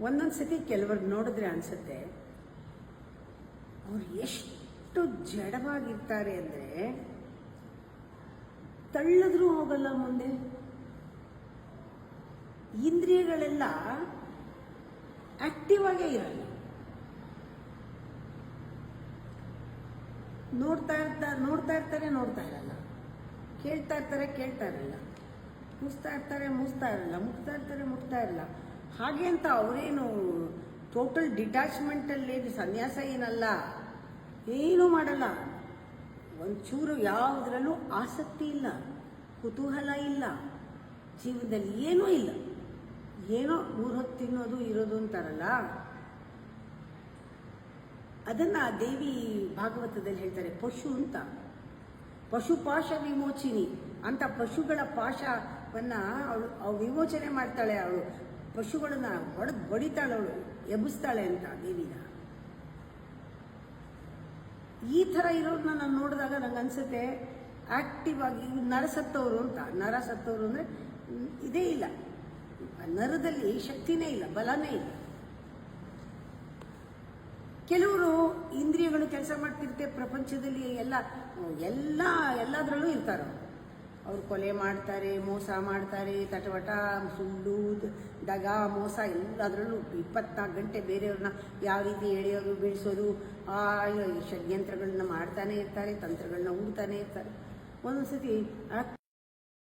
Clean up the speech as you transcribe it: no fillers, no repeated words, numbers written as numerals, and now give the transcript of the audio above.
ಒಂದೊಂದು ಸತಿ ಕೆಲವ್ರಿಗೆ ನೋಡಿದ್ರೆ ಅನಿಸುತ್ತೆ ಅವ್ರು ಎಷ್ಟು ಜಡವಾಗಿರ್ತಾರೆ ಅಂದರೆ ತಳ್ಳಿದ್ರೂ ಹೋಗಲ್ಲ ಮುಂದೆ. ಇಂದ್ರಿಯಗಳೆಲ್ಲ ಆಕ್ಟಿವ್ ಆಗೇ ಇರಲ್ಲ. ನೋಡ್ತಾ ಇರ್ತಾರೆ ನೋಡ್ತಾ ಇರಲ್ಲ, ಕೇಳ್ತಾ ಇರಲ್ಲ, ಮುಗಿಸ್ತಾ ಇರಲ್ಲ, ಮುಟ್ತಾ ಇರಲ್ಲ. ಹಾಗೆ ಅಂತ ಅವರೇನು ಟೋಟಲ್ ಡಿಟ್ಯಾಚ್ಮೆಂಟಲ್ಲಿ ಸನ್ಯಾಸ ಏನಲ್ಲ, ಏನೂ ಮಾಡಲ್ಲ. ಒಂಚೂರು ಯಾವುದರಲ್ಲೂ ಆಸಕ್ತಿ ಇಲ್ಲ, ಕುತೂಹಲ ಇಲ್ಲ, ಜೀವನದಲ್ಲಿ ಏನೂ ಇಲ್ಲ. ಏನೋ 3 ಹೊತ್ತು ತಿನ್ನೋದು ಇರೋದು ಅಂತಾರಲ್ಲ, ಅದನ್ನು ದೇವಿ ಭಾಗವತದಲ್ಲಿ ಹೇಳ್ತಾರೆ ಪಶು ಅಂತ. ಪಶುಪಾಶ ವಿಮೋಚಿನಿ ಅಂತ ಪಶುಗಳ ಪಾಶವನ್ನು ಅವಳು ವಿಮೋಚನೆ ಮಾಡ್ತಾಳೆ. ಅವಳು ಪಶುಗಳನ್ನ ಬಡಿತಾಳೆ, ಅವಳು ಎಬ್ಬಿಸ್ತಾಳೆ ಅಂತ ದೇವಿನ. ಈ ಥರ ಇರೋದನ್ನ ನಾನು ನೋಡಿದಾಗ ನಂಗೆ ಅನ್ಸುತ್ತೆ ಆಕ್ಟಿವ್ ಆಗಿ ನರಸತ್ತವರು ಅಂತ. ನರಸತ್ತವರು ಅಂದರೆ ಇದೇ ಇಲ್ಲ, ನರದಲ್ಲಿ ಶಕ್ತಿನೇ ಇಲ್ಲ, ಬಲನೇ ಇಲ್ಲ. ಕೆಲವರು ಇಂದ್ರಿಯಗಳು ಕೆಲಸ ಮಾಡ್ತಿರುತ್ತೆ ಪ್ರಪಂಚದಲ್ಲಿ, ಎಲ್ಲದರಲ್ಲೂ ಇರ್ತಾರೆ. ಅವ್ರು ಕೊಲೆ ಮಾಡ್ತಾರೆ, ಮೋಸ ಮಾಡ್ತಾರೆ, ತಟವಟ, ಸುಳ್ಳು, ದಗ, ಮೋಸ ಎಲ್ಲದರಲ್ಲೂ 24 ಗಂಟೆ ಬೇರೆಯವ್ರನ್ನ ಯಾವ ರೀತಿ ಎಳೆಯೋದು, ಬೀಳಿಸೋದು, ಆ ಷಡ್ಯಂತ್ರಗಳನ್ನ ಮಾಡ್ತಾನೆ ಇರ್ತಾರೆ, ತಂತ್ರಗಳನ್ನ ಹೂಡ್ತಾನೆ ಇರ್ತಾರೆ. ಒಂದೊಂದು ಸತಿ